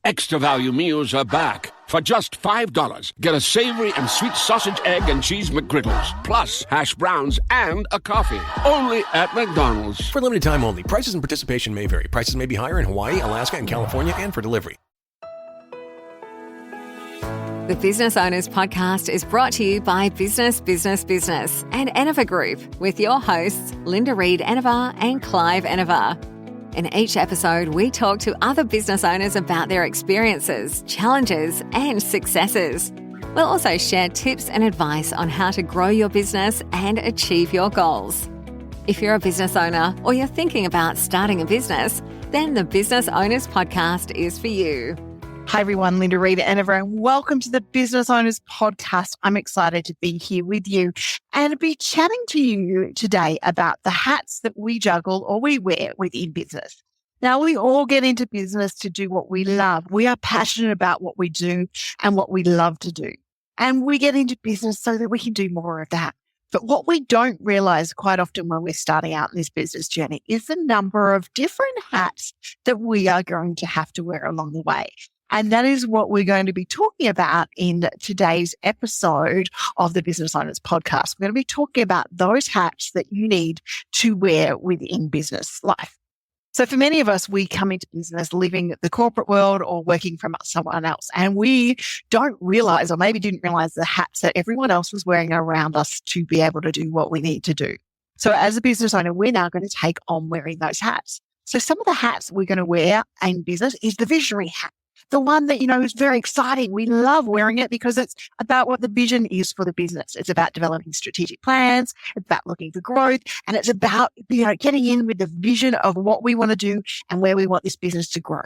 Extra value meals are back. For just $5, get a savory and sweet sausage, egg, and cheese McGriddles, plus hash browns and a coffee. Only at McDonald's. For limited time only. Prices and participation may vary. Prices may be higher in Hawaii, Alaska, and California, and for delivery. The Business Owners Podcast is brought to you by Business and Enever Group with your hosts, Linda Reed-Enever and Clive-Enever. In each episode, we talk to other business owners about their experiences, challenges, and successes. We'll also share tips and advice on how to grow your business and achieve your goals. If you're a business owner or you're thinking about starting a business, then the Business Owners Podcast is for you. Hi everyone, Linda Reed-Enever, and welcome to the Business Owners Podcast. I'm excited to be here with you and be chatting to you today about the hats that we juggle or we wear within business. Now, we all get into business to do what we love. We are passionate about what we do and what we love to do. And we get into business so that we can do more of that. But what we don't realize quite often when we're starting out in this business journey is the number of different hats that we are going to have to wear along the way. And that is what we're going to be talking about in today's episode of the Business Owners Podcast. We're going to be talking about those hats that you need to wear within business life. So for many of us, we come into business living the corporate world or working from someone else, and we don't realize, or maybe didn't realize, the hats that everyone else was wearing around us to be able to do what we need to do. So as a business owner, we're now going to take on wearing those hats. So some of the hats we're going to wear in business is the visionary hat. The one that, is very exciting. We love wearing it because it's about what the vision is for the business. It's about developing strategic plans. It's about looking for growth. And it's about, getting in with the vision of what we want to do and where we want this business to grow.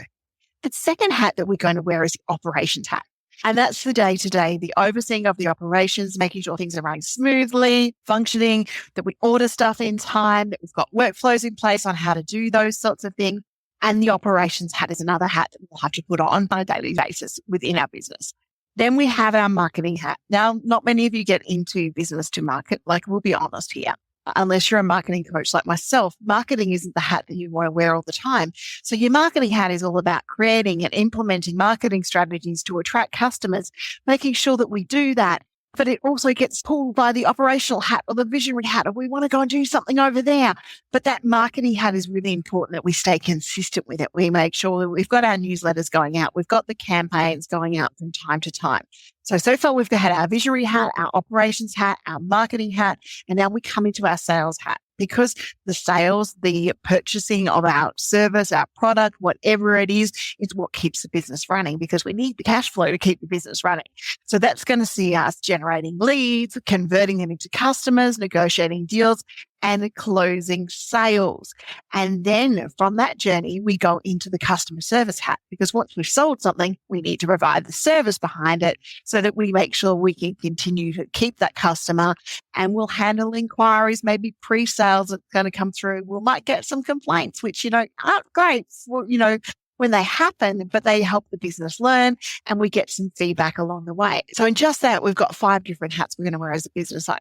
The second hat that we're going to wear is the operations hat. And that's the day-to-day, the overseeing of the operations, making sure things are running smoothly, functioning, that we order stuff in time, that we've got workflows in place on how to do those sorts of things. And the operations hat is another hat that we'll have to put on a daily basis within our business. Then we have our marketing hat. Now, not many of you get into business to market, we'll be honest here. Unless you're a marketing coach like myself, marketing isn't the hat that you want to wear all the time. So your marketing hat is all about creating and implementing marketing strategies to attract customers, making sure that we do that. But it also gets pulled by the operational hat or the visionary hat, or we want to go and do something over there. But that marketing hat is really important that we stay consistent with it. We make sure that we've got our newsletters going out. We've got the campaigns going out from time to time. So far we've had our visionary hat, our operations hat, our marketing hat, and now we come into our sales hat. Because the sales, the purchasing of our service, our product, whatever it is what keeps the business running, because we need the cash flow to keep the business running. So that's going to see us generating leads, converting them into customers, negotiating deals, and closing sales. And then from that journey, we go into the customer service hat, because once we've sold something, we need to provide the service behind it so that we make sure we can continue to keep that customer, and we'll handle inquiries, maybe pre-sales that's going to come through. We might get some complaints, which, aren't great, when they happen, but they help the business learn, and we get some feedback along the way. So in just that, we've got 5 different hats we're going to wear as a business owner.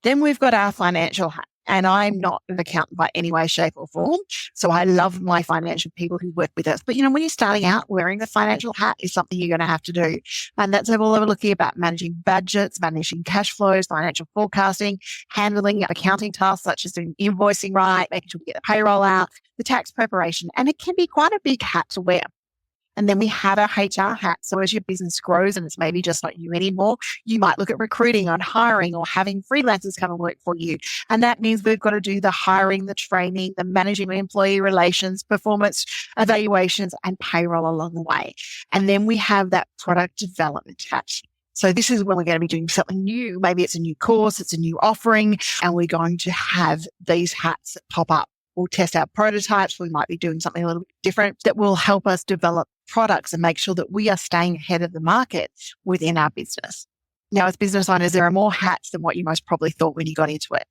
Then we've got our financial hat. And I'm not an accountant by any way, shape or form. So I love my financial people who work with us. But, when you're starting out, wearing the financial hat is something you're going to have to do. And that's all we're looking about: managing budgets, managing cash flows, financial forecasting, handling accounting tasks such as doing invoicing right, making sure we get the payroll out, the tax preparation. And it can be quite a big hat to wear. And then we have our HR hat. So as your business grows and it's maybe just not you anymore, you might look at recruiting on hiring or having freelancers come and work for you. And that means we've got to do the hiring, the training, the managing employee relations, performance evaluations, and payroll along the way. And then we have that product development hat. So this is when we're going to be doing something new. Maybe it's a new course, it's a new offering, and we're going to have these hats that pop up. We'll test out prototypes. We might be doing something a little bit different that will help us develop products and make sure that we are staying ahead of the market within our business. Now, as business owners, there are more hats than what you most probably thought when you got into it.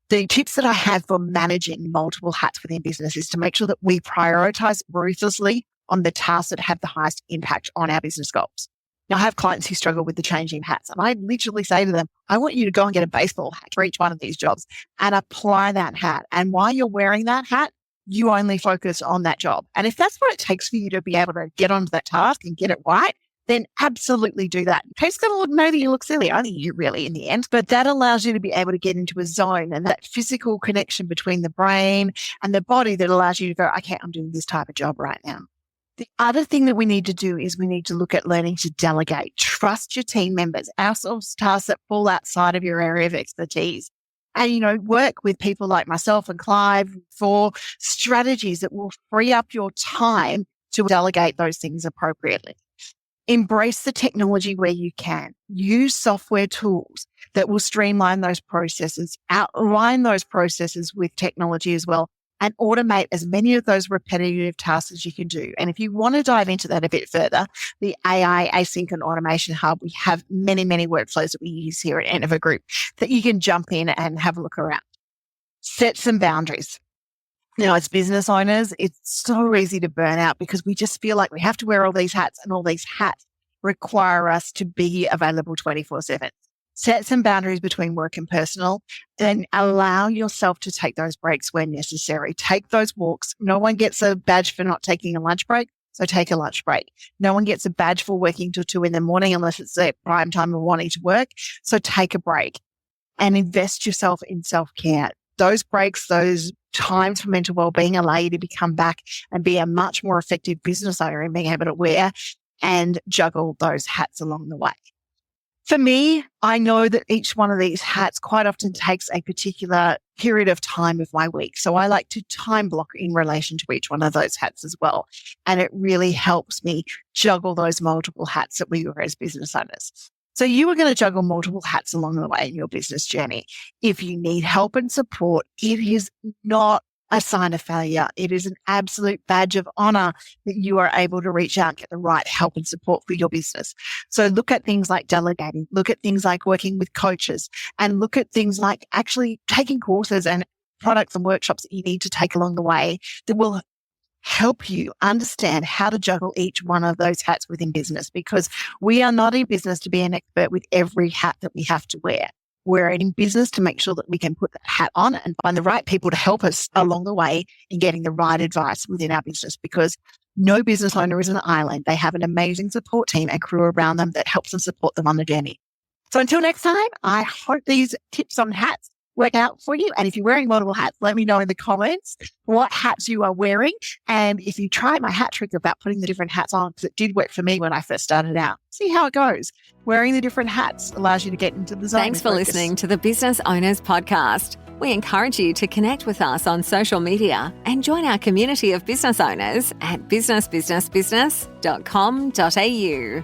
The tips that I have for managing multiple hats within business is to make sure that we prioritize ruthlessly on the tasks that have the highest impact on our business goals. Now, I have clients who struggle with the changing hats, and I literally say to them, I want you to go and get a baseball hat for each one of these jobs and apply that hat. And while you're wearing that hat, you only focus on that job. And if that's what it takes for you to be able to get onto that task and get it right, then absolutely do that. Taste's going to know that you look silly. Only you really in the end. But that allows you to be able to get into a zone and that physical connection between the brain and the body that allows you to go, okay, I'm doing this type of job right now. The other thing that we need to do is we need to look at learning to delegate. Trust your team members, outsource tasks that fall outside of your area of expertise. And, work with people like myself and Clive for strategies that will free up your time to delegate those things appropriately. Embrace the technology where you can. Use software tools that will streamline those processes, outline those processes with technology as well, and automate as many of those repetitive tasks as you can do. And if you want to dive into that a bit further, the AI Async and Automation Hub, we have many, many workflows that we use here at Reed-Enever Group that you can jump in and have a look around. Set some boundaries. As business owners, it's so easy to burn out because we just feel like we have to wear all these hats, and all these hats require us to be available 24/7. Set some boundaries between work and personal, then allow yourself to take those breaks when necessary. Take those walks. No one gets a badge for not taking a lunch break, so take a lunch break. No one gets a badge for working till 2 a.m. unless it's their prime time of wanting to work, so take a break and invest yourself in self-care. Those breaks, those times for mental well-being allow you to become back and be a much more effective business owner in being able to wear and juggle those hats along the way. For me, I know that each one of these hats quite often takes a particular period of time of my week. So I like to time block in relation to each one of those hats as well. And it really helps me juggle those multiple hats that we wear as business owners. So you are going to juggle multiple hats along the way in your business journey. If you need help and support, it is not a sign of failure. It is an absolute badge of honor that you are able to reach out and get the right help and support for your business. So look at things like delegating, look at things like working with coaches, and look at things like actually taking courses and products and workshops that you need to take along the way that will help you understand how to juggle each one of those hats within business, because we are not in business to be an expert with every hat that we have to wear. We're in business to make sure that we can put that hat on and find the right people to help us along the way in getting the right advice within our business, because no business owner is an island. They have an amazing support team and crew around them that helps and support them on the journey. So until next time, I hope these tips on hats work out for you. And if you're wearing multiple hats, let me know in the comments what hats you are wearing. And if you try my hat trick about putting the different hats on, because it did work for me when I first started out, see how it goes. Wearing the different hats allows you to get into the zone. Thanks for listening to the Business Owners Podcast. We encourage you to connect with us on social media and join our community of business owners at businessbusinessbusiness.com.au.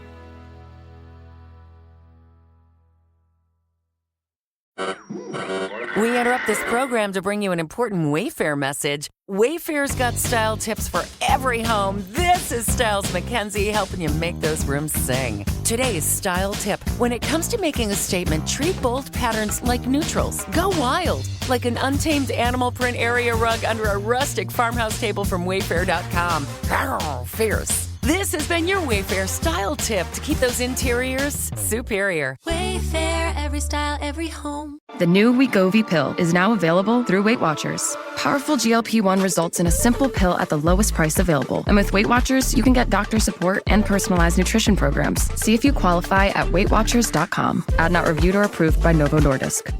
We interrupt this program to bring you an important Wayfair message. Wayfair's got style tips for every home. This is Styles McKenzie helping you make those rooms sing. Today's style tip: when it comes to making a statement, treat bold patterns like neutrals. Go wild, like an untamed animal print area rug under a rustic farmhouse table from Wayfair.com. Arr, fierce. This has been your Wayfair style tip to keep those interiors superior. Wayfair, every style, every home. The new Wegovy pill is now available through Weight Watchers. Powerful GLP-1 results in a simple pill at the lowest price available. And with Weight Watchers, you can get doctor support and personalized nutrition programs. See if you qualify at WeightWatchers.com. Ad not reviewed or approved by Novo Nordisk.